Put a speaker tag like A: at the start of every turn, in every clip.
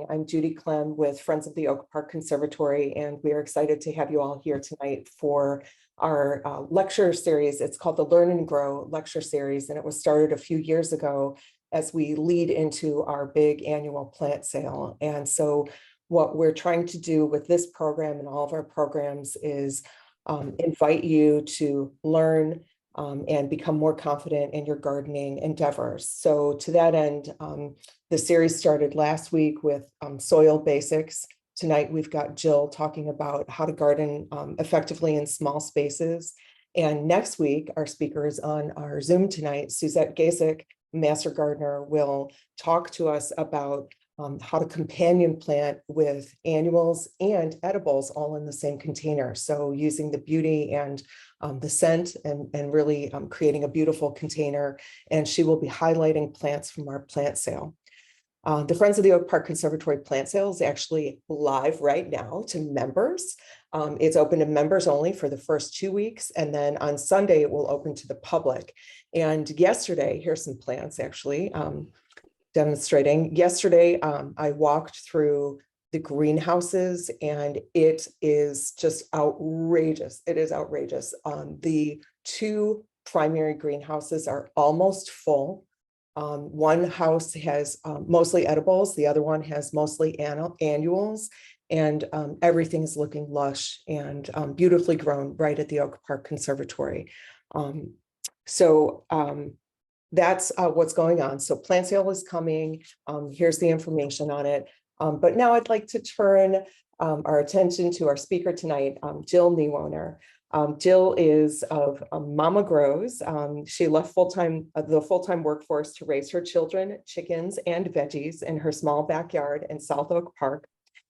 A: I'm Judy Clem with Friends of the Oak Park Conservatory, and we are excited to have you all here tonight for our lecture series. It's called the Learn and Grow lecture series, and it was started a few years ago as we lead into our big annual plant sale. And so what we're trying to do with this program and all of our programs is invite you to learn and become more confident in your gardening endeavors. So to that end, the series started last week with soil basics. Tonight, we've got Jill talking about how to garden effectively in small spaces. And next week, our speakers on our Zoom tonight, Suzette Gasick, Master Gardener, will talk to us about how to companion plant with annuals and edibles all in the same container. So using the beauty and the scent and really creating a beautiful container. And she will be highlighting plants from our plant sale. The Friends of the Oak Park Conservatory plant sale is actually live right now to members. It's open to members only for the first 2 weeks. And then on Sunday, it will open to the public. And yesterday, here's some plants actually demonstrating. Yesterday, I walked through the greenhouses and it is just outrageous. It is outrageous. The two primary greenhouses are almost full. One house has mostly edibles. The other one has mostly annuals, and everything is looking lush and beautifully grown right at the Oak Park Conservatory. That's what's going on. So plant sale is coming. Here's the information on it. But now I'd like to turn our attention to our speaker tonight, Jill Niewohner. Jill is of Mama Grows. She left the full-time workforce to raise her children, chickens, and veggies in her small backyard in South Oak Park.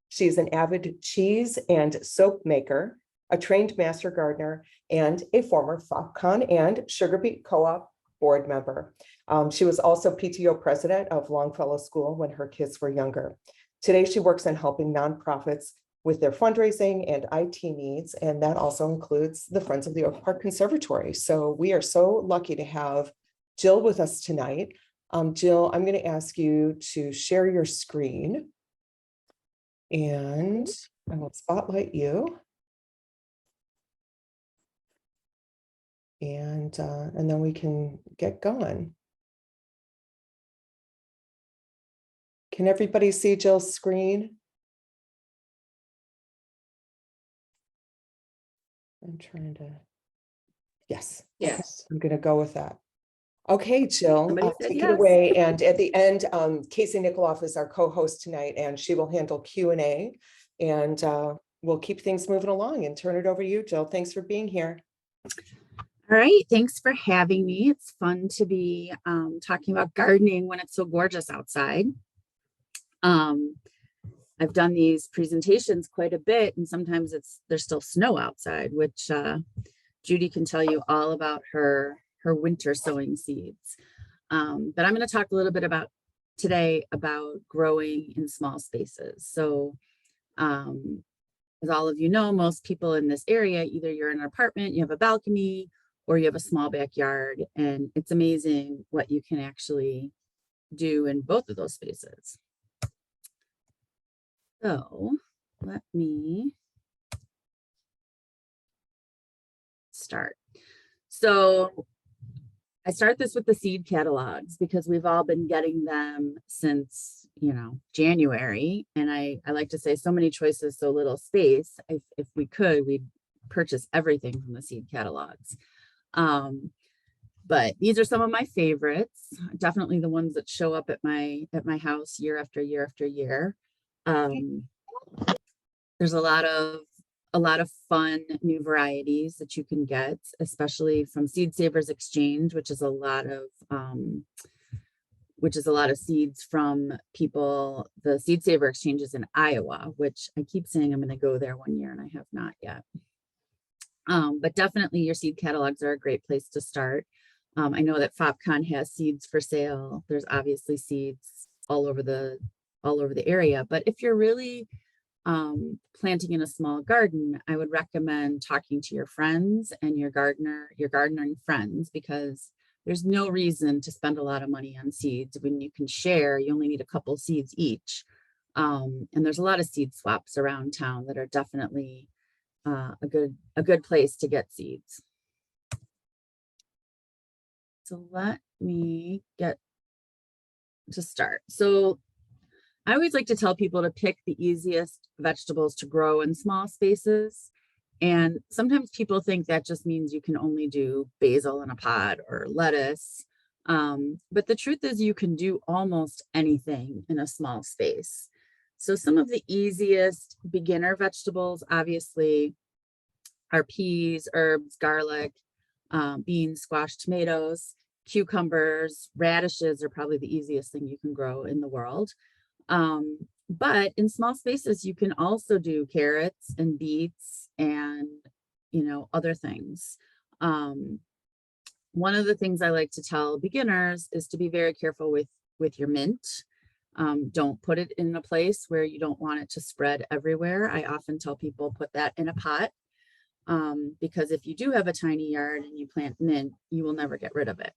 A: She's an avid cheese and soap maker, a trained master gardener, and a former Foxconn and Sugar Beet Co-op board member. She was also PTO president of Longfellow School when her kids were younger. Today, she works on helping nonprofits with their fundraising and IT needs, and that also includes the Friends of the Oak Park Conservatory. So we are so lucky to have Jill with us tonight. Jill, I'm going to ask you to share your screen, and I will spotlight you. And then we can get going. Can everybody see Jill's screen? I'm trying to, yes.
B: Yes.
A: I'm going to go with that. Okay, Jill, take
B: yes.
A: it away. And at the end, Casey Nikoloff is our co-host tonight, and she will handle Q&A. And we'll keep things moving along and turn it over to you, Jill. Thanks for being here.
B: All right. Thanks for having me. It's fun to be talking about gardening when it's so gorgeous outside. I've done these presentations quite a bit, and sometimes there's still snow outside, which Judy can tell you all about her winter sowing seeds. But I'm going to talk a little bit today about growing in small spaces. So as all of you know, most people in this area, either you're in an apartment, you have a balcony, or you have a small backyard, and it's amazing what you can actually do in both of those spaces. So let me start. So I start this with the seed catalogs because we've all been getting them since, January. And I like to say so many choices, so little space. If we could, we'd purchase everything from the seed catalogs. But these are some of my favorites, definitely the ones that show up at my house year after year after year. There's a lot of fun new varieties that you can get, especially from Seed Savers Exchange, which is a lot of seeds from people. The Seed Saver Exchange is in Iowa, which I keep saying I'm going to go there one year, and I have not yet. But definitely your seed catalogs are a great place to start. I know that Foxconn has seeds for sale. There's obviously seeds all over the area, but if you're really planting in a small garden, I would recommend talking to your friends and your gardening friends, because there's no reason to spend a lot of money on seeds when you can share. You only need a couple seeds each. And there's a lot of seed swaps around town that are definitely a good place to get seeds. So let me get to start. So I always like to tell people to pick the easiest vegetables to grow in small spaces. And sometimes people think that just means you can only do basil in a pot or lettuce. But the truth is you can do almost anything in a small space. So some of the easiest beginner vegetables, obviously, are peas, herbs, garlic, beans, squash, tomatoes, cucumbers, radishes are probably the easiest thing you can grow in the world. But in small spaces, you can also do carrots and beets and, other things. One of the things I like to tell beginners is to be very careful with your mint. Don't put it in a place where you don't want it to spread everywhere. I often tell people put that in a pot, because if you do have a tiny yard and you plant mint, you will never get rid of it.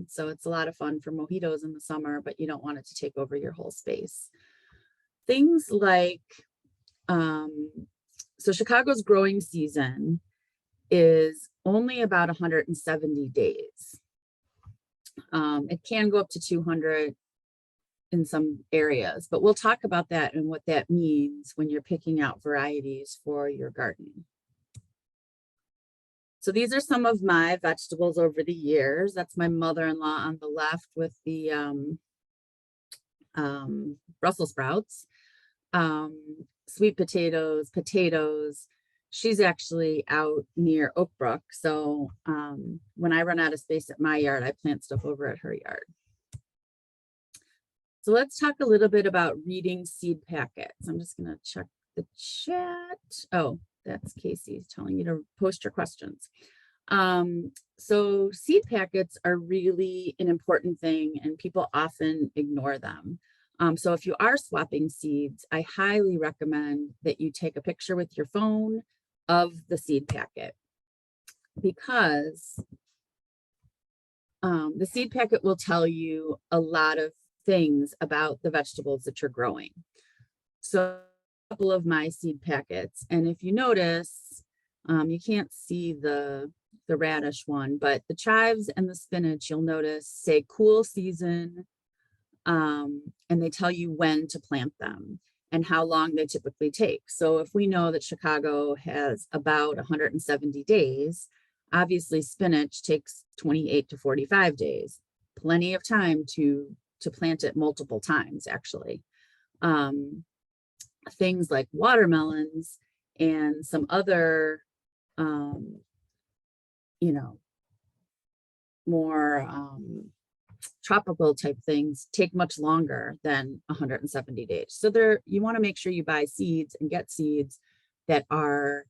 B: So it's a lot of fun for mojitos in the summer, but you don't want it to take over your whole space. Things like, so Chicago's growing season is only about 170 days. It can go up to 200 in some areas, but we'll talk about that and what that means when you're picking out varieties for your garden. So these are some of my vegetables over the years. That's my mother-in-law on the left with the Brussels sprouts, sweet potatoes, potatoes. She's actually out near Oak Brook. So when I run out of space at my yard, I plant stuff over at her yard. So let's talk a little bit about reading seed packets. I'm just going to check the chat. Oh, that's Casey telling you to post your questions. So seed packets are really an important thing and people often ignore them. So if you are swapping seeds, I highly recommend that you take a picture with your phone of the seed packet, because the seed packet will tell you a lot of things about the vegetables that you're growing. So a couple of my seed packets, and if you notice, you can't see the radish one, but the chives and the spinach, you'll notice say cool season, and they tell you when to plant them and how long they typically take. So if we know that Chicago has about 170 days, obviously spinach takes 28 to 45 days, plenty of time to plant it multiple times, actually. Things like watermelons and some other, more tropical type things take much longer than 170 days. So you want to make sure you buy seeds and get seeds that are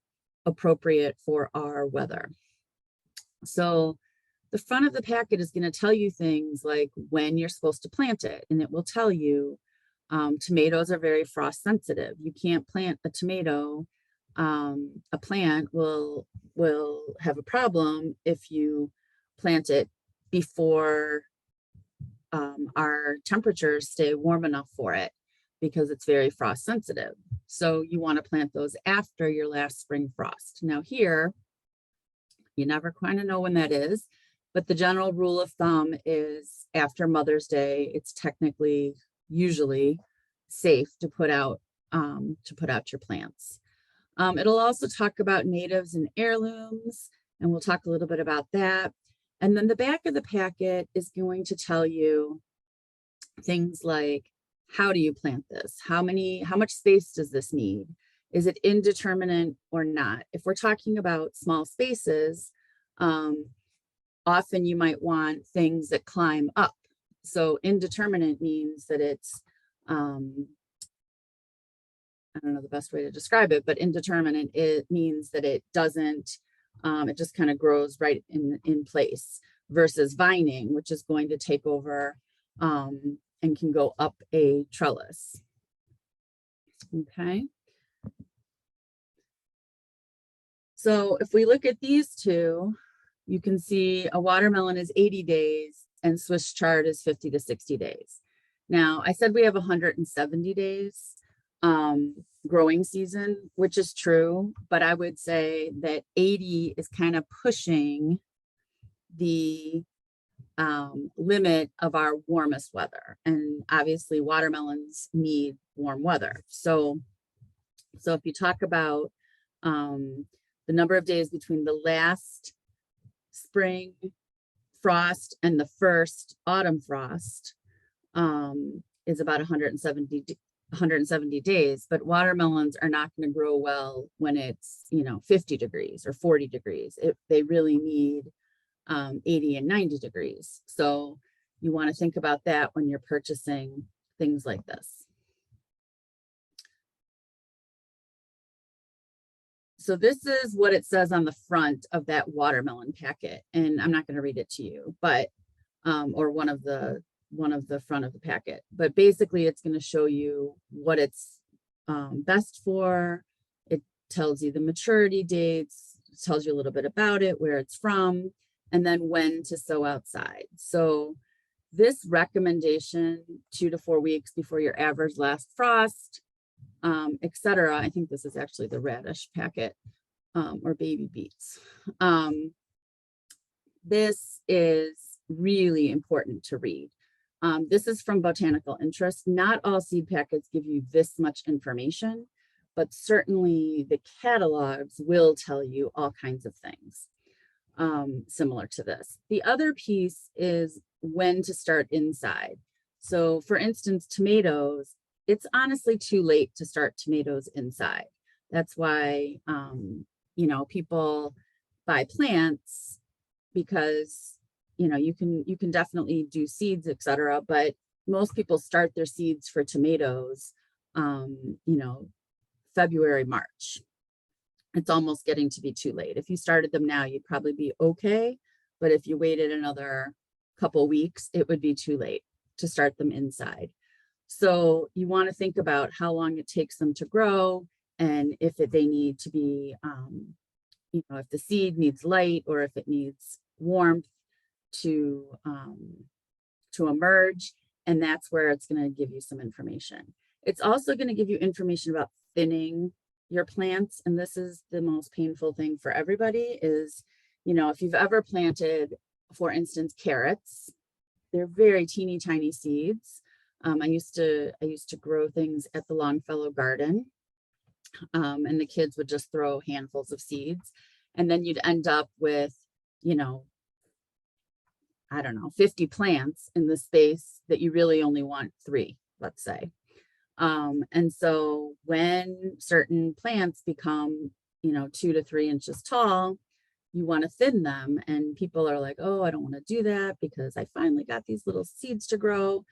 B: appropriate for our weather. So the front of the packet is going to tell you things like when you're supposed to plant it, and it will tell you tomatoes are very frost sensitive. You can't plant a tomato. A plant will have a problem if you plant it before our temperatures stay warm enough for it, because it's very frost sensitive. So you want to plant those after your last spring frost. Now here, you never kind of know when that is, but the general rule of thumb is after Mother's Day, it's technically usually safe to put out your plants. It'll also talk about natives and heirlooms, and we'll talk a little bit about that. And then the back of the packet is going to tell you things like, how do you plant this? How much space does this need? Is it indeterminate or not? If we're talking about small spaces, often you might want things that climb up. So indeterminate means that it's, I don't know the best way to describe it, but indeterminate, it means that it doesn't, it just kind of grows right in place, versus vining, which is going to take over and can go up a trellis. Okay. So if we look at these two, you can see a watermelon is 80 days and Swiss chard is 50 to 60 days. Now, I said we have 170 days growing season, which is true, but I would say that 80 is kind of pushing the limit of our warmest weather. And obviously watermelons need warm weather. So if you talk about the number of days between the last spring frost and the first autumn frost, is about 170 days, but watermelons are not going to grow well when it's, 50 degrees or 40 degrees. They really need 80 and 90 degrees. So you want to think about that when you're purchasing things like this. So this is what it says on the front of that watermelon packet. And I'm not going to read it to you, but, or one of the front of the packet, but basically it's going to show you what it's best for. It tells you the maturity dates, tells you a little bit about it, where it's from, and then when to sow outside. So this recommendation, 2 to 4 weeks before your average last frost, etc. I think this is actually the radish packet, or baby beets. This is really important to read. This is from Botanical Interest. Not all seed packets give you this much information, but certainly the catalogs will tell you all kinds of things similar to this. The other piece is when to start inside. So for instance, tomatoes, it's honestly too late to start tomatoes inside. That's why, people buy plants because, you can definitely do seeds, etc. But most people start their seeds for tomatoes, February, March. It's almost getting to be too late. If you started them now, you'd probably be okay. But if you waited another couple weeks, it would be too late to start them inside. So you want to think about how long it takes them to grow, and if they need to be, if the seed needs light or if it needs warmth to emerge. And that's where it's going to give you some information. It's also going to give you information about thinning your plants. And this is the most painful thing for everybody is, if you've ever planted, for instance, carrots, they're very teeny tiny seeds. I used to grow things at the Longfellow Garden, and the kids would just throw handfuls of seeds, and then you'd end up with, 50 plants in the space that you really only want 3, let's say. And so when certain plants become, 2 to 3 inches tall, you want to thin them, and people are like, oh, I don't want to do that because I finally got these little seeds to grow.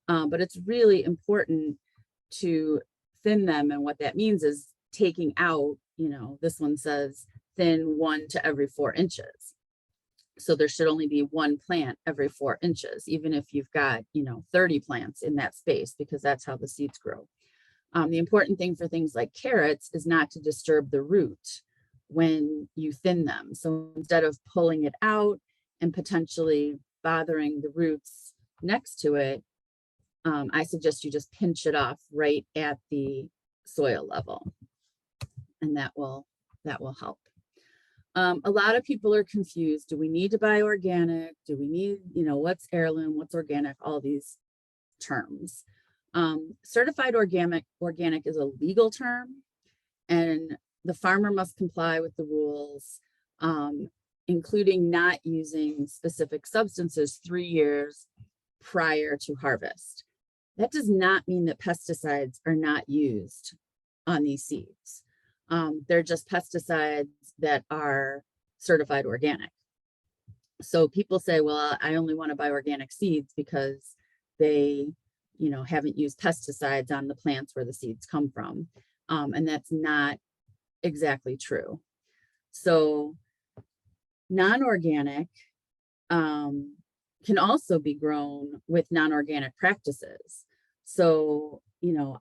B: But it's really important to thin them. And what that means is taking out, this one says thin 1 to every 4 inches. So there should only be 1 plant every 4 inches, even if you've got, 30 plants in that space, because that's how the seeds grow. The important thing for things like carrots is not to disturb the root when you thin them. So instead of pulling it out and potentially bothering the roots next to it, I suggest you just pinch it off right at the soil level, and that will help. A lot of people are confused. Do we need to buy organic? Do we need, what's heirloom, what's organic, all these terms. Certified organic is a legal term, and the farmer must comply with the rules, including not using specific substances 3 years prior to harvest. That does not mean that pesticides are not used on these seeds. They're just pesticides that are certified organic. So people say, well, I only want to buy organic seeds because they, haven't used pesticides on the plants where the seeds come from. And that's not exactly true. So non-organic can also be grown with non-organic practices. So,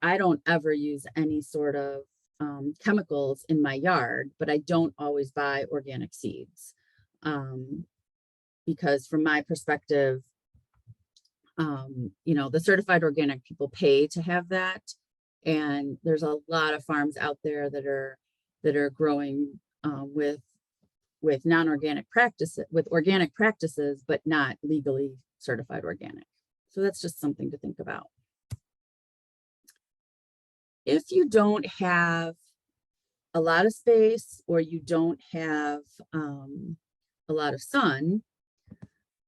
B: I don't ever use any sort of chemicals in my yard, but I don't always buy organic seeds because from my perspective, You know, the certified organic people pay to have that. And there's a lot of farms out there that are growing with non-organic practices, with organic practices, but not legally certified organic. So that's just something to think about. If you don't have a lot of space, or you don't have a lot of sun,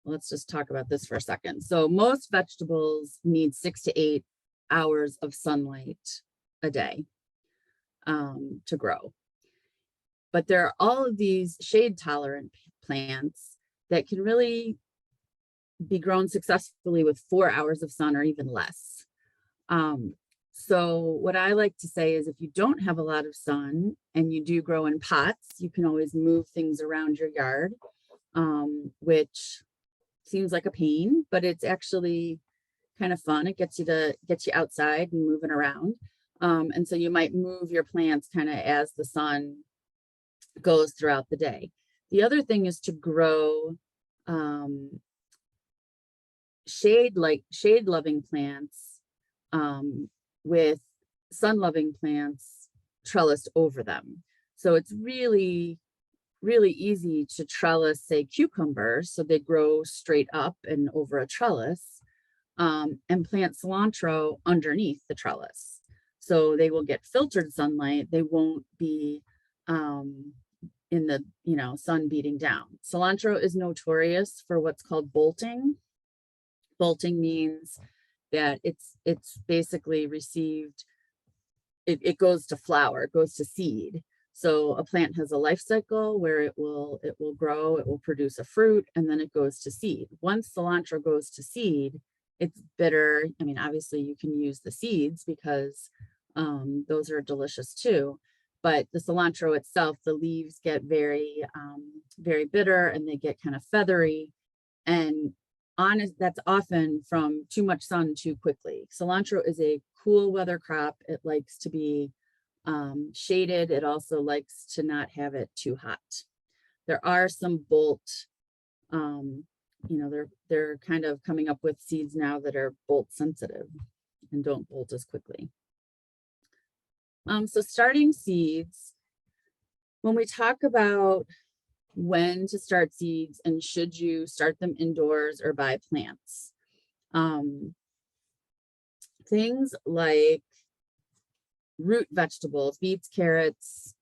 B: let's just talk about this for a second. So most vegetables need 6 to 8 hours of sunlight a day to grow. But there are all of these shade tolerant plants that can really be grown successfully with 4 hours of sun or even less. So what I like to say is, if you don't have a lot of sun and you do grow in pots, you can always move things around your yard, which seems like a pain, but it's actually kind of fun. It gets you outside and moving around. And so you might move your plants kind of as the sun goes throughout the day. The other thing is to grow shade loving plants with sun loving plants trellised over them. So it's really easy to trellis, say, cucumbers, so they grow straight up and over a trellis, and plant cilantro underneath the trellis. So they will get filtered sunlight. They won't be in the sun beating down. Cilantro is notorious for what's called bolting. Bolting means that it's basically received, it goes to flower, it goes to seed. So a plant has a life cycle where it will grow, it will produce a fruit, and then it goes to seed. Once cilantro goes to seed, it's bitter. I mean, obviously you can use the seeds because those are delicious too. But the cilantro itself, the leaves get very bitter, and they get kind of feathery. And that's often from too much sun too quickly. Cilantro is a cool weather crop. It likes to be shaded. It also likes to not have it too hot. There are some bolt, they're kind of coming up with seeds now that are bolt sensitive and don't bolt as quickly. So starting seeds, when we talk about when to start seeds and should you start them indoors or buy plants, things like root vegetables, beets, carrots,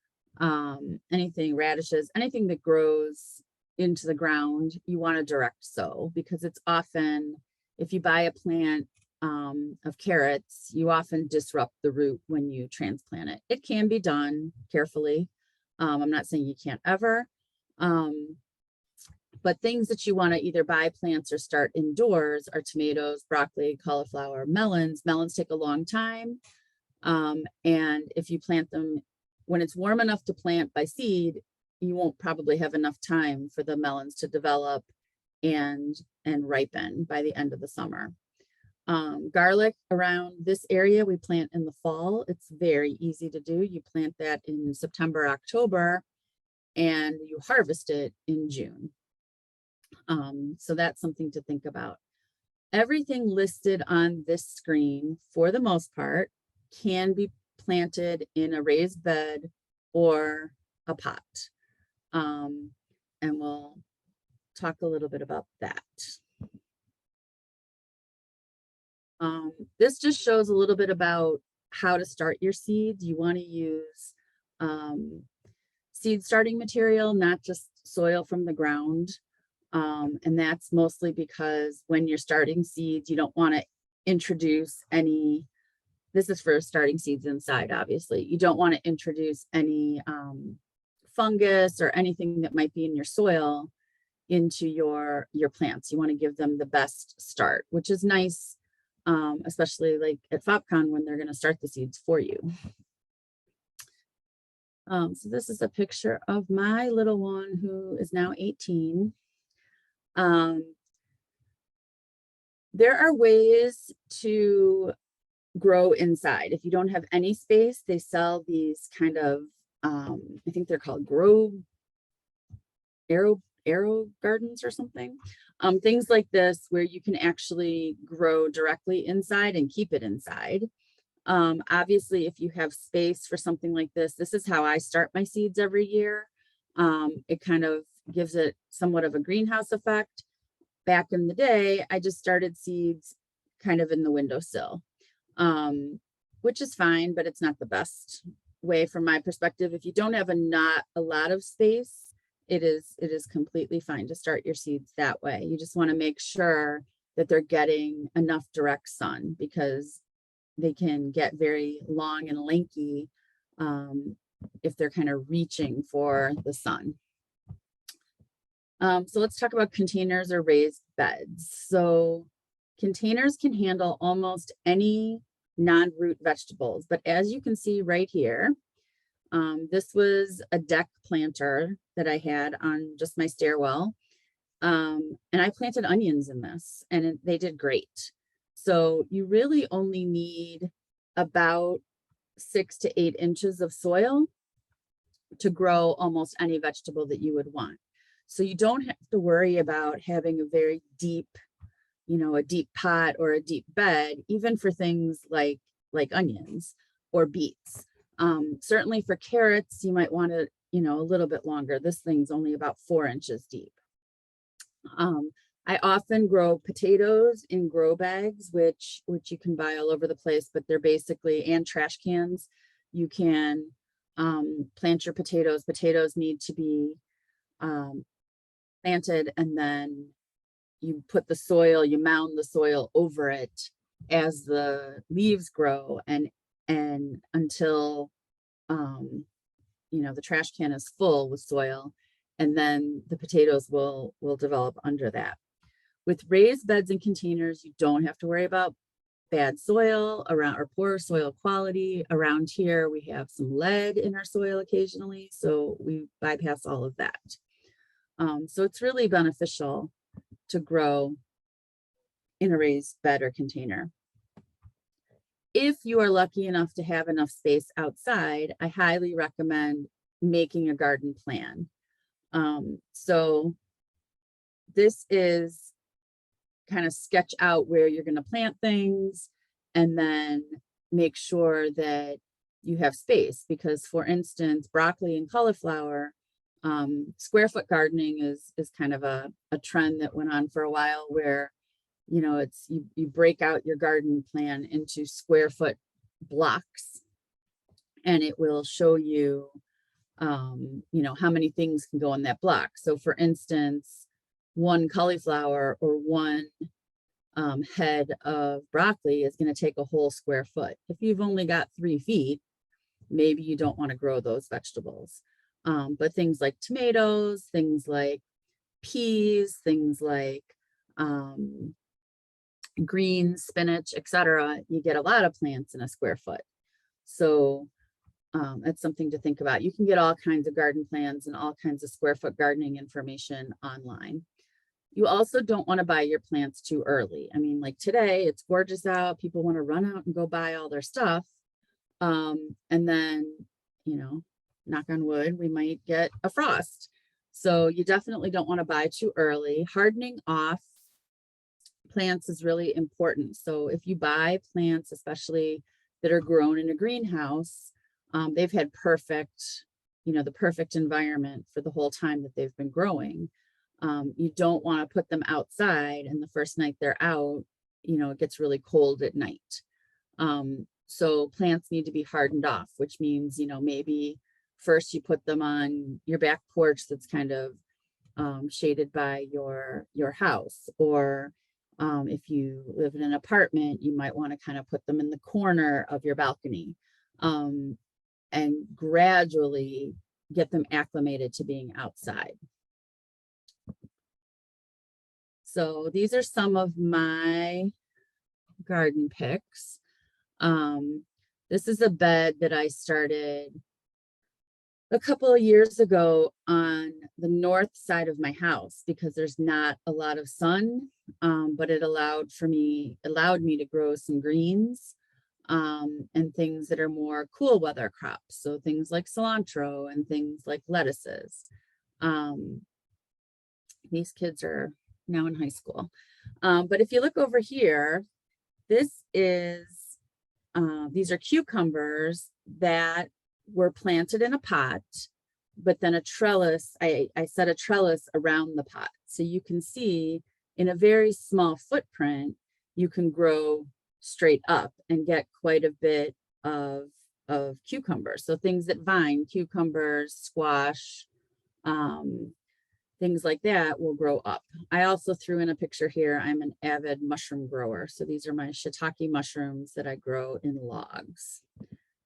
B: anything, radishes, anything that grows into the ground, you want to direct sow, because it's often, if you buy a plant of carrots, you often disrupt the root when you transplant it. It can be done carefully. I'm not saying you can't ever, but things that you want to either buy plants or start indoors are tomatoes, broccoli, cauliflower, melons. Melons take a long time. And if you plant them when it's warm enough to plant by seed, you won't probably have enough time for the melons to develop and ripen by the end of the summer. Garlic around this area we plant in the fall. It's very easy to do. You plant that in September, October, and you harvest it in June. So that's something to think about. Everything listed on this screen, for the most part, can be planted in a raised bed or a pot. And we'll talk a little bit about that. This just shows a little bit about how to start your seeds. You want to use seed starting material, not just soil from the ground. And that's mostly because when you're starting seeds, you don't want to introduce any, this is for starting seeds inside, obviously. You don't want to introduce any fungus or anything that might be in your soil into your plants. You want to give them the best start, which is nice, especially like at FopCon when they're going to start the seeds for you. So this is a picture of my little one who is now 18. There are ways to grow inside. If you don't have any space, they sell these kind of, I think they're called arrow gardens or something. Things like this where you can actually grow directly inside and keep it inside. Obviously, if you have space for something like this is how I start my seeds every year. It kind of gives it somewhat of a greenhouse effect. Back in the day, I just started seeds kind of in the windowsill, which is fine, but it's not the best way from my perspective. If you don't have not a lot of space, it is completely fine to start your seeds that way. You just want to make sure that they're getting enough direct sun, because they can get very long and lanky if they're kind of reaching for the sun. So let's talk about containers or raised beds. So containers can handle almost any non-root vegetables, but as you can see right here, this was a deck planter that I had on just my stairwell. And I planted onions in this, and they did great. So you really only need about 6 to 8 inches of soil to grow almost any vegetable that you would want. So you don't have to worry about having a very deep, a deep pot or a deep bed, even for things like onions or beets. Certainly for carrots, you might want it, a little bit longer. This thing's only about 4 inches deep. I often grow potatoes in grow bags, which you can buy all over the place, but they're basically, and trash cans. You can plant your potatoes. Potatoes need to be planted, and then you put the soil, you mound the soil over it as the leaves grow, and until the trash can is full with soil, and then the potatoes will develop under that. With raised beds and containers, you don't have to worry about bad soil around or poor soil quality. Around here, we have some lead in our soil occasionally, so we bypass all of that. So it's really beneficial to grow in a raised bed or container. If you are lucky enough to have enough space outside, I highly recommend making a garden plan. So this is kind of sketch out where you're going to plant things, and then make sure that you have space, because for instance, broccoli and cauliflower, square foot gardening is kind of a trend that went on for a while, where it's you break out your garden plan into square foot blocks, and it will show you how many things can go in that block. So for instance, one cauliflower or one head of broccoli is going to take a whole square foot. If you've only got 3 feet, maybe you don't want to grow those vegetables. But things like tomatoes, things like peas, things like greens, spinach, etc., you get a lot of plants in a square foot. So that's something to think about. You can get all kinds of garden plans and all kinds of square foot gardening information online. You also don't want to buy your plants too early. I mean, like today, it's gorgeous out. People want to run out and go buy all their stuff. And then, knock on wood, we might get a frost. So you definitely don't want to buy too early. Hardening off plants is really important. So if you buy plants, especially that are grown in a greenhouse, they've had the perfect environment for the whole time that they've been growing. You don't want to put them outside, and the first night they're out, it gets really cold at night. So plants need to be hardened off, which means, maybe first you put them on your back porch that's kind of shaded by your house, or if you live in an apartment, you might want to kind of put them in the corner of your balcony, and gradually get them acclimated to being outside. So these are some of my garden picks. This is a bed that I started a couple of years ago on the north side of my house, because there's not a lot of sun, but it allowed me to grow some greens, and things that are more cool weather crops. So things like cilantro and things like lettuces. These kids are now in high school. But if you look over here, this is, these are cucumbers that were planted in a pot, but then a trellis, I set a trellis around the pot. So you can see in a very small footprint, you can grow straight up and get quite a bit of cucumbers. So things that vine, cucumbers, squash, things like that will grow up. I also threw in a picture here. I'm an avid mushroom grower. So these are my shiitake mushrooms that I grow in logs,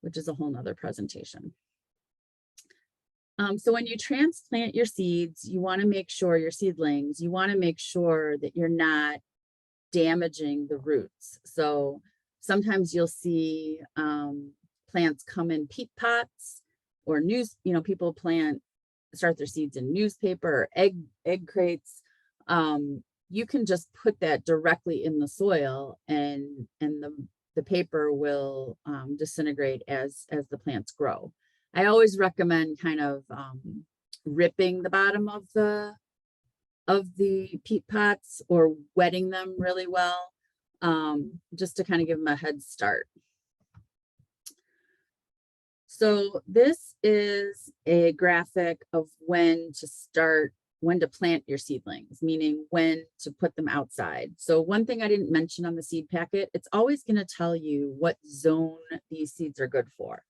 B: which is a whole nother presentation. So when you transplant your seeds, you want to make sure your seedlings, you want to make sure that you're not damaging the roots. So sometimes you'll see plants come in peat pots or people start their seeds in newspaper or egg crates. You can just put that directly in the soil and the paper will disintegrate as the plants grow. I always recommend kind of ripping the bottom of the peat pots or wetting them really well, just to kind of give them a head start. So this is a graphic of when to plant your seedlings, meaning when to put them outside. So one thing I didn't mention on the seed packet, it's always going to tell you what zone these seeds are good for.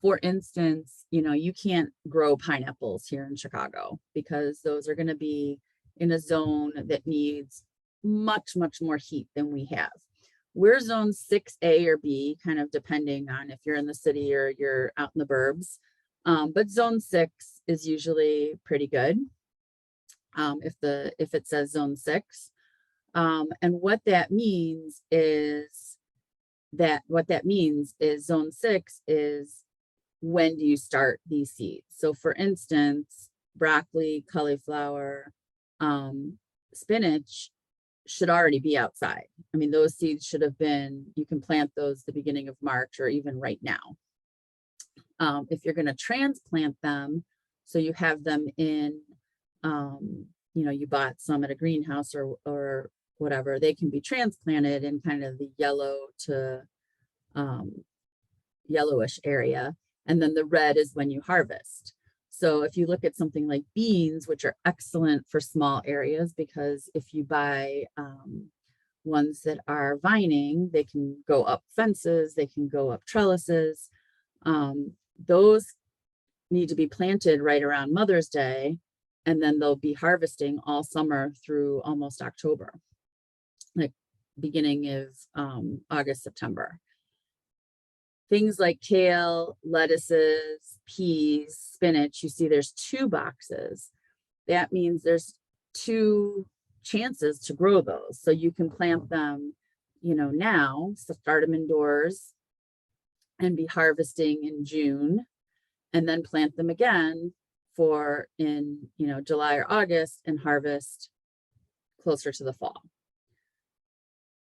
B: For instance, you can't grow pineapples here in Chicago because those are going to be in a zone that needs much, much more heat than we have. We're zone 6A or B, kind of depending on if you're in the city or you're out in the burbs. But zone 6 is usually pretty good if it says zone 6. And what that means is zone 6 is when do you start these seeds? So for instance, broccoli, cauliflower, spinach should already be outside. I mean, those seeds should have been, you can plant those the beginning of March or even right now. If you're going to transplant them, so you have them in, you bought some at a greenhouse or whatever, they can be transplanted in kind of the yellow to yellowish area. And then the red is when you harvest. So if you look at something like beans, which are excellent for small areas, because if you buy ones that are vining, they can go up fences, they can go up trellises. Those need to be planted right around Mother's Day, and then they'll be harvesting all summer through almost October, like beginning of August, September. Things like kale, lettuces, peas, spinach, you see there's 2 boxes. That means there's 2 chances to grow those. So you can plant them, now, so start them indoors and be harvesting in June, and then plant them again in July or August and harvest closer to the fall.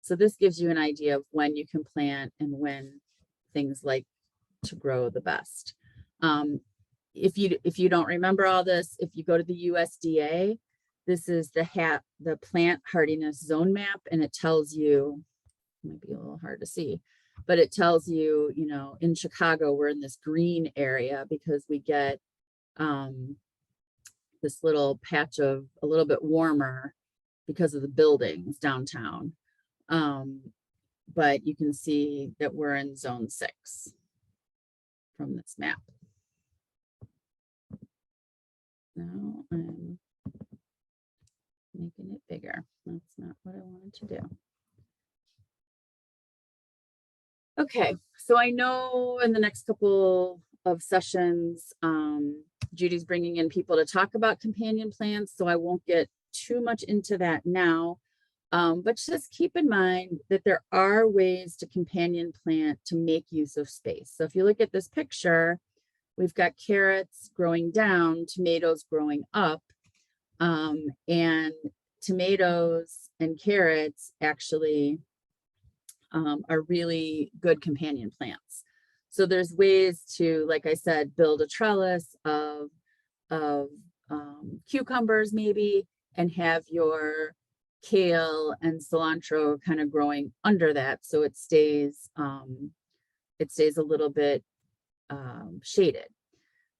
B: So this gives you an idea of when you can plant and when things like to grow the best. If you don't remember all this, if you go to the USDA, this is the plant hardiness zone map, and it tells you, it might be a little hard to see, but it tells you, in Chicago, we're in this green area because we get this little patch of a little bit warmer because of the buildings downtown. But you can see that we're in zone 6 from this map. Now I'm making it bigger. That's not what I wanted to do. Okay, so I know in the next couple of sessions, Judy's bringing in people to talk about companion plants, so I won't get too much into that now. But just keep in mind that there are ways to companion plant to make use of space. So if you look at this picture, we've got carrots growing down, tomatoes growing up, and tomatoes and carrots actually are really good companion plants. So there's ways to, like I said, build a trellis of cucumbers maybe, and have your kale and cilantro kind of growing under that, so it stays a little bit shaded.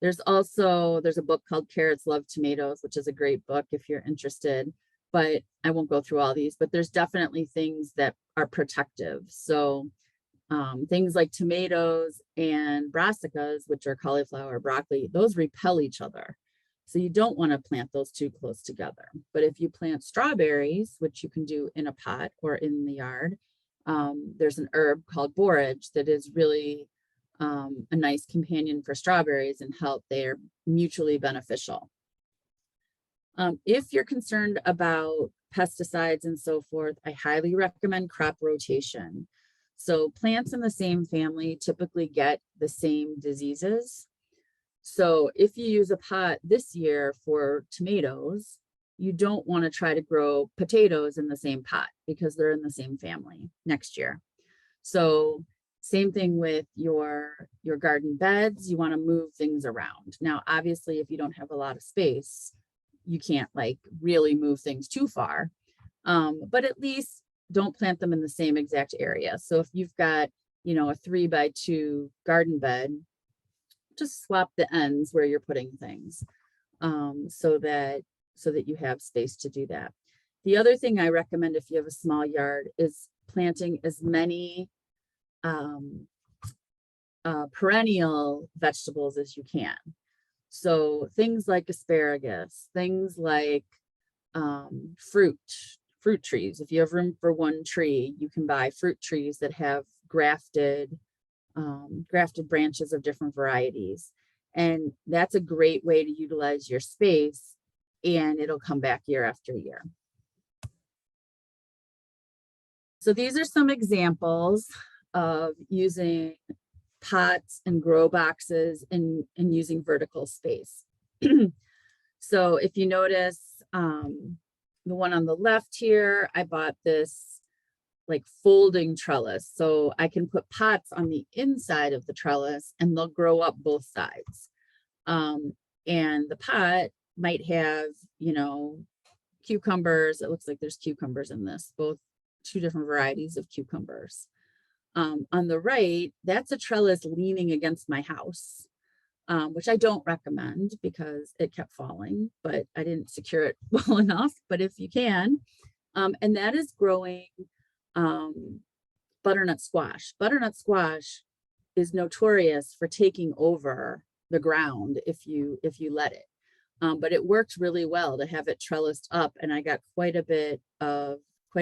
B: There's a book called Carrots Love Tomatoes, which is a great book if you're interested, but I won't go through all these, but there's definitely things that are protective. So things like tomatoes and brassicas, which are cauliflower, broccoli, those repel each other. So you don't want to plant those too close together. But if you plant strawberries, which you can do in a pot or in the yard, there's an herb called borage that is really a nice companion for strawberries and help. They're mutually beneficial. If you're concerned about pesticides and so forth, I highly recommend crop rotation. So plants in the same family typically get the same diseases. So if you use a pot this year for tomatoes, you don't want to try to grow potatoes in the same pot because they're in the same family next year. So same thing with your garden beds, you want to move things around. Now, obviously, if you don't have a lot of space, you can't like really move things too far, but at least don't plant them in the same exact area. So if you've got, a 3x2 garden bed, just swap the ends where you're putting things, so that you have space to do that. The other thing I recommend if you have a small yard is planting as many perennial vegetables as you can. So things like asparagus, things like fruit trees. If you have room for one tree, you can buy fruit trees that have grafted branches of different varieties. And that's a great way to utilize your space, and it'll come back year after year. So these are some examples of using pots and grow boxes and using vertical space. So if you notice, the one on the left here, I bought this like folding trellis. So I can put pots on the inside of the trellis and they'll grow up both sides. And the pot might have, cucumbers. It looks like there's cucumbers in this, both two different varieties of cucumbers. On the right, that's a trellis leaning against my house, which I don't recommend because it kept falling, but I didn't secure it well enough. But if you can, and that is growing butternut squash. Butternut squash is notorious for taking over the ground if you let it. But it worked really well to have it trellised up, and I got quite a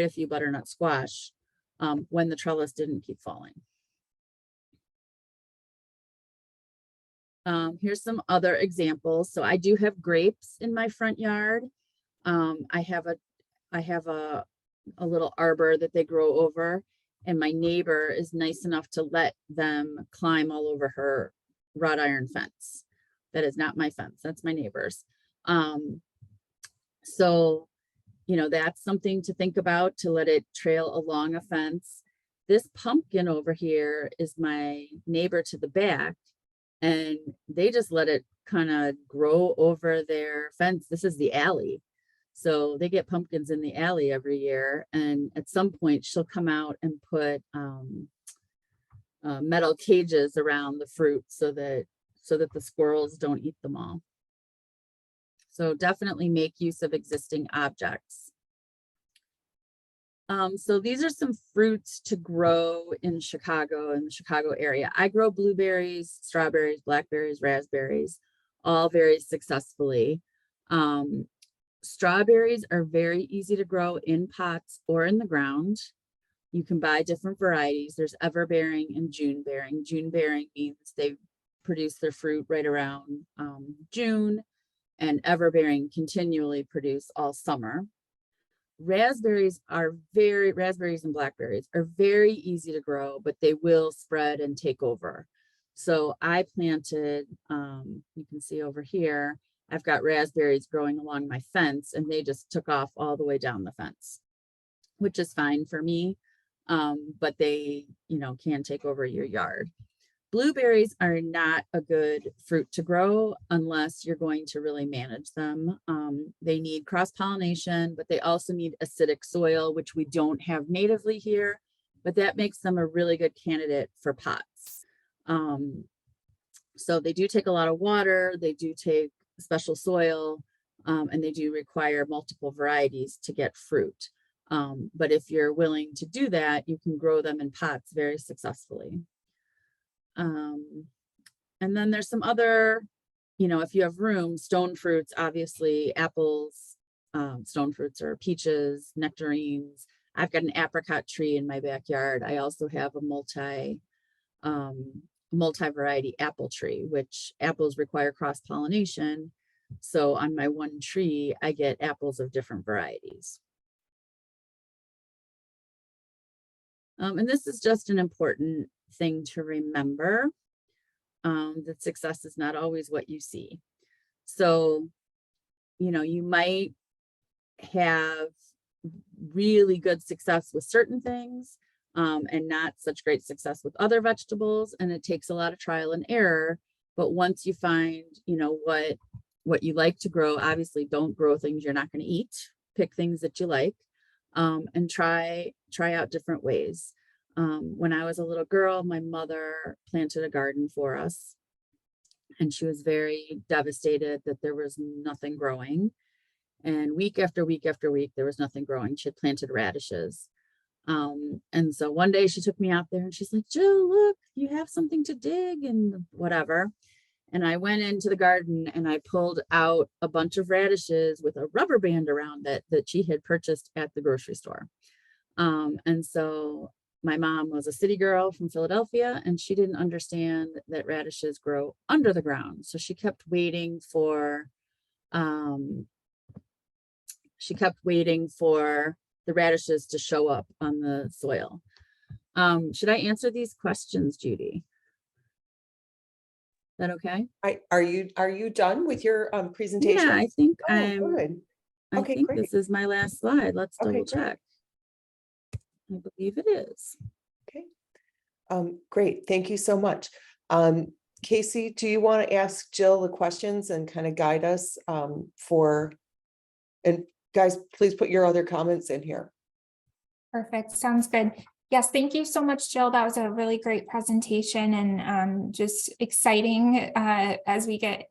B: few butternut squash when the trellis didn't keep falling. Here's some other examples. So I do have grapes in my front yard. I have a little arbor that they grow over, and my neighbor is nice enough to let them climb all over her wrought iron fence. That is not my fence, that's my neighbor's. So, that's something to think about, to let it trail along a fence. This pumpkin over here is my neighbor to the back, and they just let it kind of grow over their fence. This is the alley. So they get pumpkins in the alley every year. And at some point she'll come out and put metal cages around the fruit so that the squirrels don't eat them all. So definitely make use of existing objects. So these are some fruits to grow in the Chicago area. I grow blueberries, strawberries, blackberries, raspberries, all very successfully. Strawberries are very easy to grow in pots or in the ground. You can buy different varieties. There's everbearing and June-bearing. June-bearing means they produce their fruit right around June, and everbearing continually produce all summer. Raspberries and blackberries are very easy to grow, but they will spread and take over. So I planted, you can see over here, I've got raspberries growing along my fence, and they just took off all the way down the fence, which is fine for me. But they, can take over your yard. Blueberries are not a good fruit to grow unless you're going to really manage them. They need cross-pollination, but they also need acidic soil, which we don't have natively here, but that makes them a really good candidate for pots. So they do take a lot of water, they do take special soil, and they do require multiple varieties to get fruit. But if you're willing to do that, you can grow them in pots very successfully. And then there's some other, if you have room, stone fruits, obviously apples, stone fruits are peaches, nectarines. I've got an apricot tree in my backyard. I also have a multi-variety apple tree, which apples require cross-pollination. So on my one tree, I get apples of different varieties. And this is just an important thing to remember, that success is not always what you see. So, you might have really good success with certain things, and not such great success with other vegetables. And it takes a lot of trial and error. But once you find, what you like to grow, obviously don't grow things you're not going to eat, pick things that you like, and try out different ways. When I was a little girl, my mother planted a garden for us, and she was very devastated that there was nothing growing. And week after week after week, there was nothing growing. She had planted radishes. And so one day she took me out there and she's like, Jill, look, you have something to dig and whatever. And I went into the garden and I pulled out a bunch of radishes with a rubber band around it that she had purchased at the grocery store. And so my mom was a city girl from Philadelphia, and she didn't understand that radishes grow under the ground. So she kept waiting for the radishes to show up on the soil. Should I answer these questions, Judy? Is that okay?
A: Are you done with your presentation?
B: Yeah, I think
A: Good.
B: I
A: Okay,
B: think
A: great.
B: this is my last slide. Let's
A: Okay,
B: double
A: great.
B: check. I believe it is.
A: Okay. Great. Thank you so much. Casey, do you want to ask Jill the questions and kind of guide us and guys, please put your other comments in here.
C: Perfect. Sounds good. Yes, thank you so much, Jill. That was a really great presentation, and just exciting as we get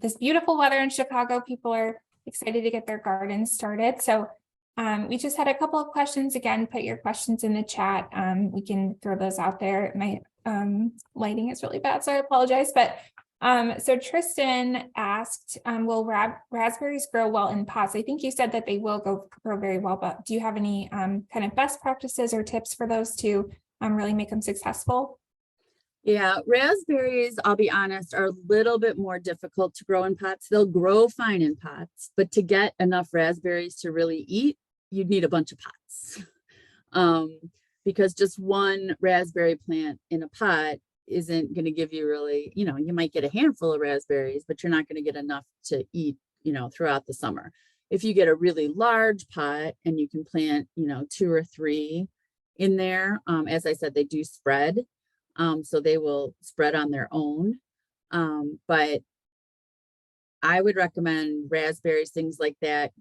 C: this beautiful weather in Chicago. People are excited to get their gardens started. So we just had a couple of questions. Again, put your questions in the chat. We can throw those out there. My lighting is really bad, so I apologize. But so Tristan asked, will raspberries grow well in pots? I think you said that they will grow very well, but do you have any kind of best practices or tips for those to really make them successful?
B: Yeah, raspberries, I'll be honest, are a little bit more difficult to grow in pots. They'll grow fine in pots, but to get enough raspberries to really eat, you'd need a bunch of pots. Because just one raspberry plant in a pot isn't going to give you really, you might get a handful of raspberries, but you're not going to get enough to eat, throughout the summer. If you get a really large pot and you can plant, 2 or 3 in there, as I said, they do spread. So they will spread on their own. But I would recommend raspberries, things like that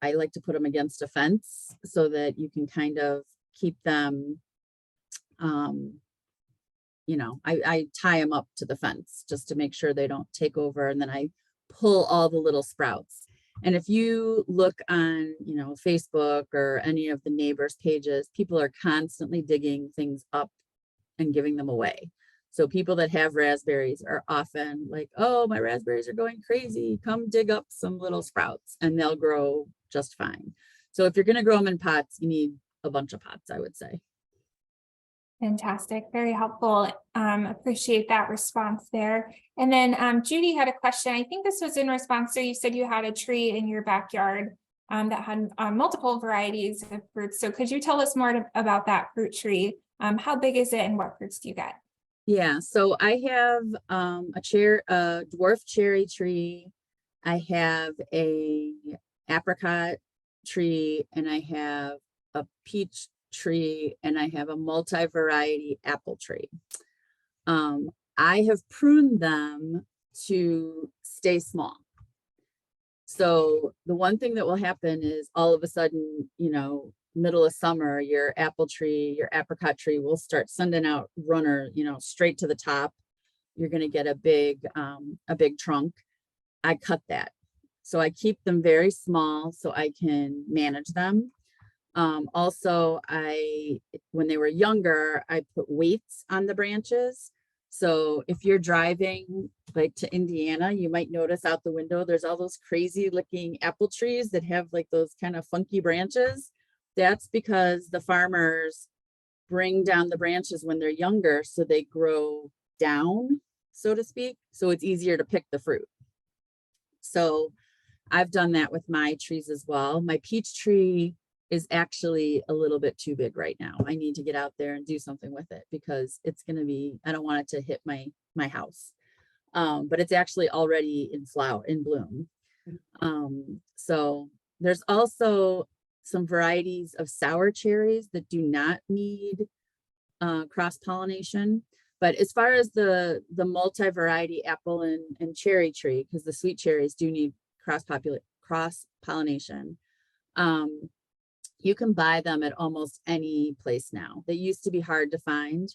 B: I like to put them against a fence so that you can kind of keep them, I tie them up to the fence just to make sure they don't take over. And then I pull all the little sprouts. And if you look on, Facebook or any of the neighbors' pages, people are constantly digging things up and giving them away. So people that have raspberries are often like, oh, my raspberries are going crazy. Come dig up some little sprouts and they'll grow just fine. So if you're going to grow them in pots, you need a bunch of pots, I would say.
C: Fantastic. Very helpful. Appreciate that response there. And then Judy had a question. I think this was in response. So you said you had a tree in your backyard that had multiple varieties of fruits. So could you tell us more about that fruit tree? How big is it and what fruits do you get?
B: Yeah, so I have a dwarf cherry tree. I have a apricot tree, and I have a peach tree, and I have a multi-variety apple tree. I have pruned them to stay small. So the one thing that will happen is all of a sudden, you know, middle of summer, your apple tree, your apricot tree will start sending out runner, you know, straight to the top. You're going to get a big trunk. I cut that. So I keep them very small so I can manage them. Also, when they were younger, I put weights on the branches. So if you're driving like to Indiana, you might notice out the window, there's all those crazy looking apple trees that have like those kind of funky branches. That's because the farmers bring down the branches when they're younger, so they grow down, so to speak. So it's easier to pick the fruit. So I've done that with my trees as well. My peach tree is actually a little bit too big right now. I need to get out there and do something with it because it's going to be, I don't want it to hit my house. But it's actually already in flower, in bloom. So there's also some varieties of sour cherries that do not need cross-pollination. But as far as the multi-variety apple and cherry tree, because the sweet cherries do need cross-pollination, you can buy them at almost any place now. They used to be hard to find,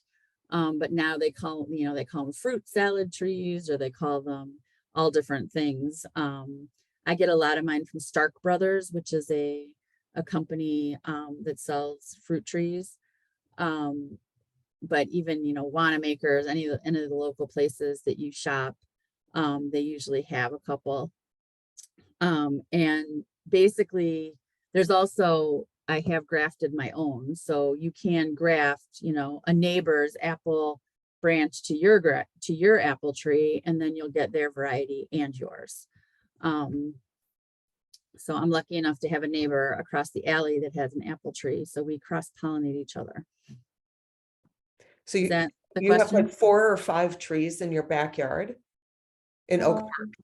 B: but now they call them fruit salad trees, or they call them all different things. I get a lot of mine from Stark Brothers, which is a company that sells fruit trees. But even, you know, Wanamakers, any of the local places that you shop, they usually have a couple. And basically, there's also, I have grafted my own. So you can graft, you know, a neighbor's apple branch to your apple tree, and then you'll get their variety and yours. So I'm lucky enough to have a neighbor across the alley that has an apple tree. So we cross-pollinate each other.
A: So
B: Is that the
A: you have
B: question?
A: like 4 or 5 trees in your backyard in Oak Park?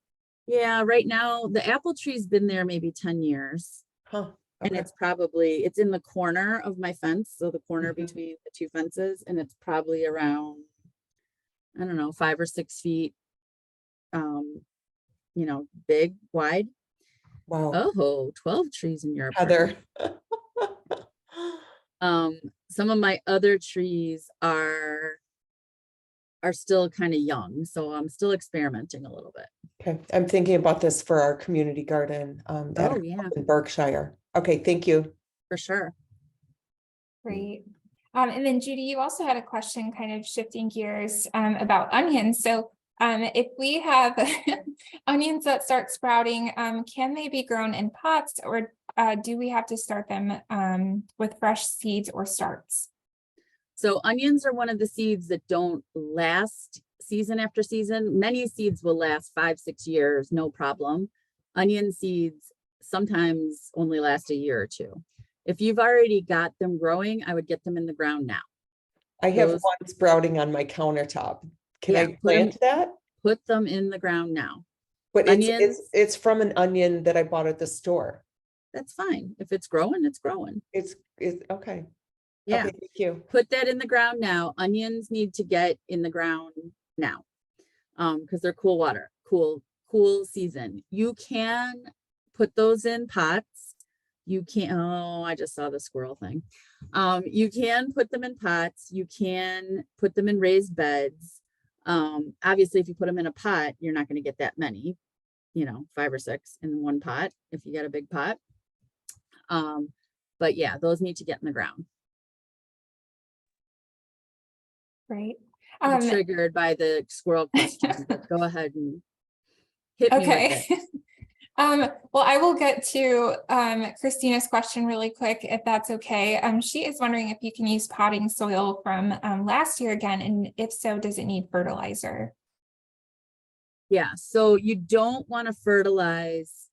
B: Yeah, right now the apple tree's been there maybe 10 years.
A: Huh.
B: And
A: Okay.
B: it's in the corner of my fence. So the corner
A: Mhm.
B: between the two fences, and it's probably around, I don't know, 5 or 6 feet, you know, wide.
A: Wow.
B: Oh, 12 trees in your apartment.
A: Heather.
B: Some of my other trees are still kind of young, so I'm still experimenting a little bit.
A: Okay, I'm thinking about this for our community garden
B: Oh yeah,
A: in Berkshire. Okay, thank you.
B: for sure.
C: Great. And then Judy, you also had a question kind of shifting gears about onions. So if we have onions that start sprouting, can they be grown in pots, or do we have to start them with fresh seeds or starts?
B: So onions are one of the seeds that don't last season after season. Many seeds will last 5-6 years, no problem. Onion seeds sometimes only last a year or two. If you've already got them growing, I would get them in the ground now.
A: I have one sprouting on my countertop. Can I plant that?
B: Put them in the ground now.
A: But
B: Onions,
A: it's from an onion that I bought at the store.
B: that's fine. If it's growing, it's growing.
A: It's okay.
B: Yeah.
A: Okay, thank you.
B: Put that in the ground now. Onions need to get in the ground now, because they're cool water, cool season. You can put those in pots. You can, oh, I just saw the squirrel thing. You can put them in pots. You can put them in raised beds. Obviously, if you put them in a pot, you're not going to get that many, you know, 5 or 6 in one pot if you got a big pot. But yeah, those need to get in the ground.
C: Right.
B: I'm triggered by the squirrel question, but go ahead and hit me with it.
C: Well, I will get to Christina's question really quick, if that's okay. She is wondering if you can use potting soil from last year again, and if so, does it need fertilizer?
B: Yeah, so you don't want to fertilize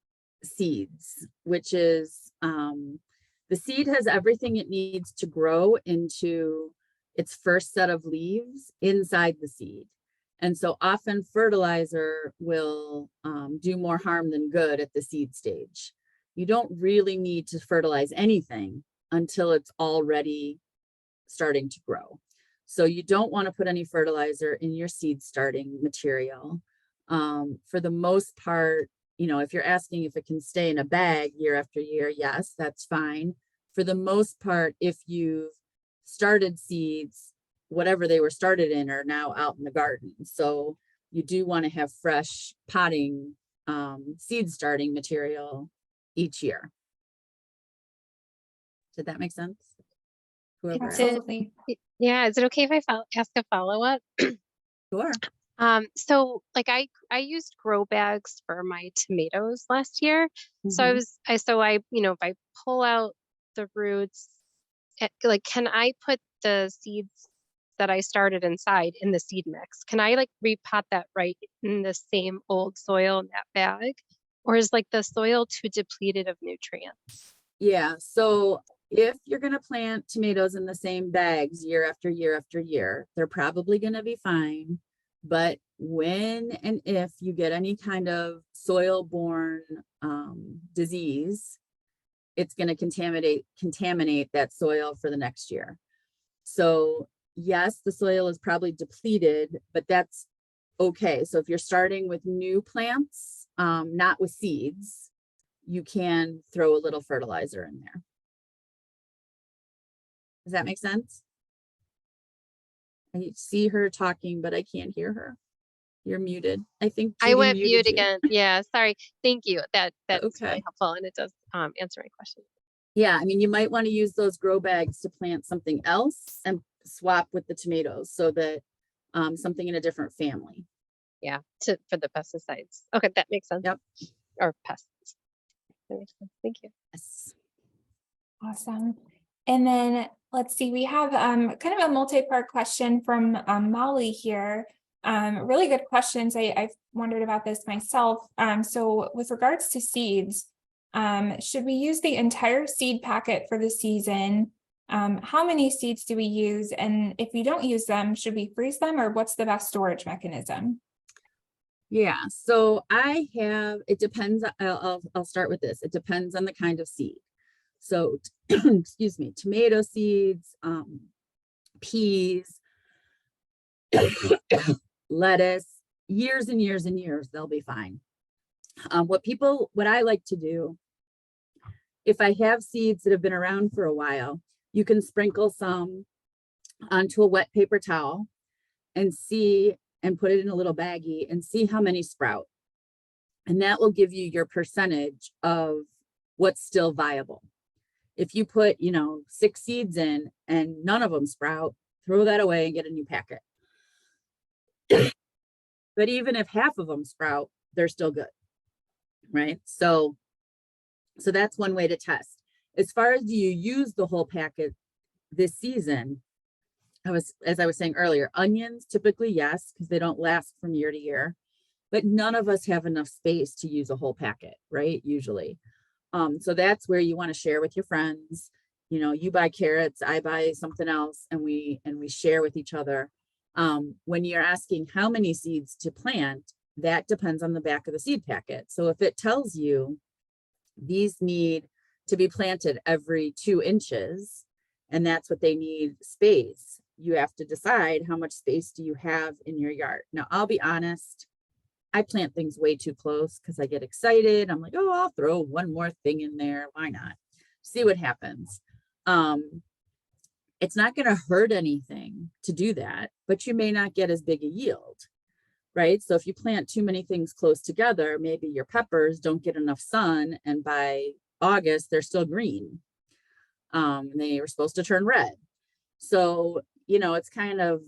B: seeds, which is the seed has everything it needs to grow into its first set of leaves inside the seed. And so often fertilizer will do more harm than good at the seed stage. You don't really need to fertilize anything until it's already starting to grow. So you don't want to put any fertilizer in your seed starting material. For the most part, you know, if you're asking if it can stay in a bag year after year, yes, that's fine. For the most part, if you've started seeds, whatever they were started in are now out in the garden. So you do want to have fresh potting seed starting material each year. Did that make sense? Whoever asked.
C: Absolutely.
D: Yeah, is it okay if I ask a follow-up?
B: Sure.
D: So like I used grow bags for my tomatoes last year. So
B: Mhm.
D: I you know, if I pull out the roots, like can I put the seeds that I started inside in the seed mix? Can I like repot that right in the same old soil in that bag? Or is like the soil too depleted of nutrients?
B: Yeah. So if you're going to plant tomatoes in the same bags year after year after year, they're probably going to be fine. But when and if you get any kind of soil-borne disease, it's going to contaminate that soil for the next year. So yes, the soil is probably depleted, but that's okay. So if you're starting with new plants, not with seeds, you can throw a little fertilizer in there. Does that make sense? I see her talking, but I can't hear her. You're muted. I think
D: I
B: Judy
D: went
B: muted
D: mute
B: you.
D: again. Yeah, sorry. Thank you. That's
B: Okay.
D: really helpful and it does answer my question.
B: Yeah, I mean, you might want to use those grow bags to plant something else and swap with the tomatoes so that something in a different family.
D: Yeah, for the pesticides. Okay, that makes sense.
B: Yep.
D: Or pests. That makes sense. Thank you.
B: Yes.
C: Awesome. And then let's see, we have kind of a multi-part question from Molly here. Really good questions. I've wondered about this myself. So with regards to seeds, should we use the entire seed packet for the season? How many seeds do we use? And if we don't use them, should we freeze them, or what's the best storage mechanism?
B: Yeah, so it depends. I'll start with this. It depends on the kind of seed. So, excuse me, tomato seeds, peas, lettuce, years and years and years, they'll be fine. What I like to do, if I have seeds that have been around for a while, you can sprinkle some onto a wet paper towel and put it in a little baggie and see how many sprout. And that will give you your percentage of what's still viable. If you put, 6 seeds in and none of them sprout, throw that away and get a new packet. But even if half of them sprout, they're still good, right? So that's one way to test. As far as do you use the whole packet this season, as I was saying earlier, onions, typically, yes, because they don't last from year to year, but none of us have enough space to use a whole packet, right? Usually. So that's where you want to share with your friends. You buy carrots, I buy something else, and we share with each other. When you're asking how many seeds to plant, that depends on the back of the seed packet. So if it tells you these need to be planted every 2 inches, and that's what they need space, you have to decide how much space do you have in your yard. Now, I'll be honest, I plant things way too close because I get excited. I'm like, oh, I'll throw one more thing in there. Why not? See what happens. It's not going to hurt anything to do that, but you may not get as big a yield, right? So if you plant too many things close together, maybe your peppers don't get enough sun, and by August, they're still green. They were supposed to turn red. So, it's kind of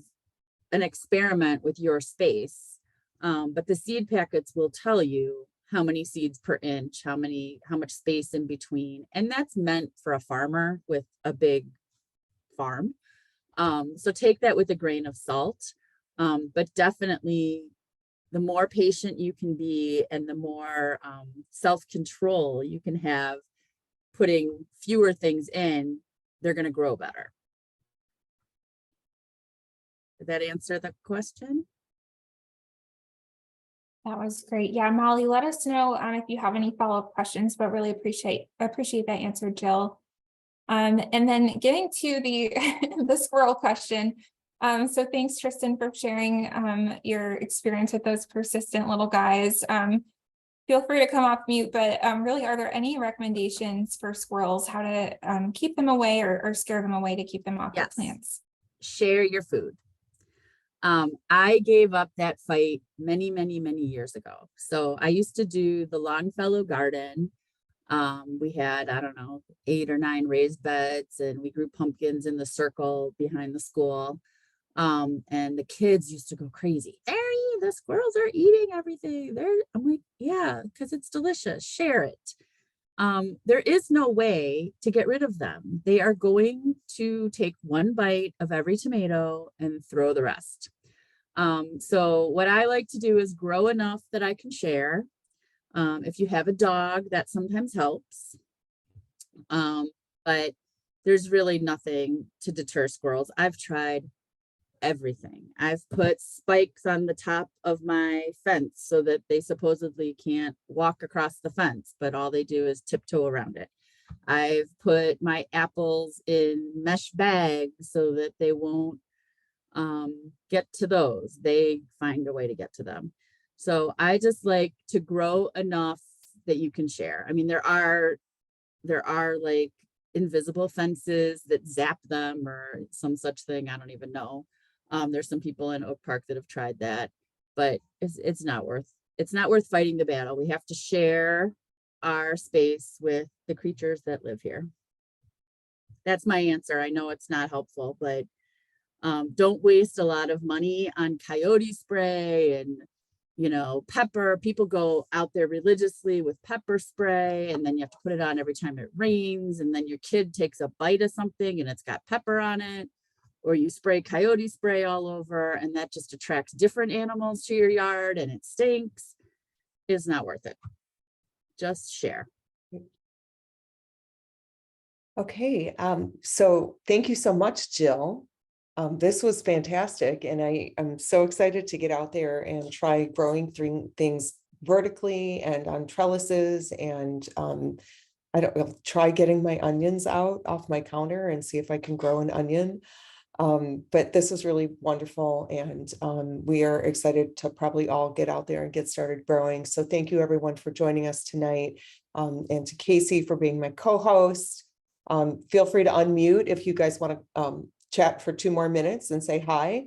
B: an experiment with your space. But the seed packets will tell you how many seeds per inch, how much space in between. And that's meant for a farmer with a big farm. So take that with a grain of salt. But definitely the more patient you can be and the more self-control you can have putting fewer things in, they're going to grow better. Did that answer the question?
C: That was great. Yeah, Molly, let us know if you have any follow-up questions, but really appreciate that answer, Jill. And then getting to the the squirrel question. So thanks, Tristan, for sharing your experience with those persistent little guys. Feel free to come off mute, but really, are there any recommendations for squirrels, how to keep them away or scare them away to keep them off the
B: Yes.
C: plants?
B: Share your food. I gave up that fight many, many, many years ago. So I used to do the Longfellow garden. We had, I don't know, 8 or 9 raised beds, and we grew pumpkins in the circle behind the school. And the kids used to go crazy. The squirrels are eating everything. I'm like, yeah, because it's delicious. Share it. There is no way to get rid of them. They are going to take one bite of every tomato and throw the rest. So what I like to do is grow enough that I can share. If you have a dog, that sometimes helps. But there's really nothing to deter squirrels. I've tried everything. I've put spikes on the top of my fence so that they supposedly can't walk across the fence, but all they do is tiptoe around it. I've put my apples in mesh bags so that they won't get to those. They find a way to get to them. So I just like to grow enough that you can share. I mean, there are like invisible fences that zap them or some such thing. I don't even know. There's some people in Oak Park that have tried that, but it's not worth fighting the battle. We have to share our space with the creatures that live here. That's my answer. I know it's not helpful, but don't waste a lot of money on coyote spray and, pepper. People go out there religiously with pepper spray, and then you have to put it on every time it rains, and then your kid takes a bite of something and it's got pepper on it, or you spray coyote spray all over, and that just attracts different animals to your yard and it stinks. It's not worth it. Just share.
A: Okay, so thank you so much, Jill. This was fantastic, and I'm so excited to get out there and try growing things vertically and on trellises, and I'll try getting my onions out off my counter and see if I can grow an onion. But this is really wonderful, and we are excited to probably all get out there and get started growing. So thank you everyone for joining us tonight, and to Casey for being my co-host. Feel free to unmute if you guys want to chat for 2 more minutes and say hi.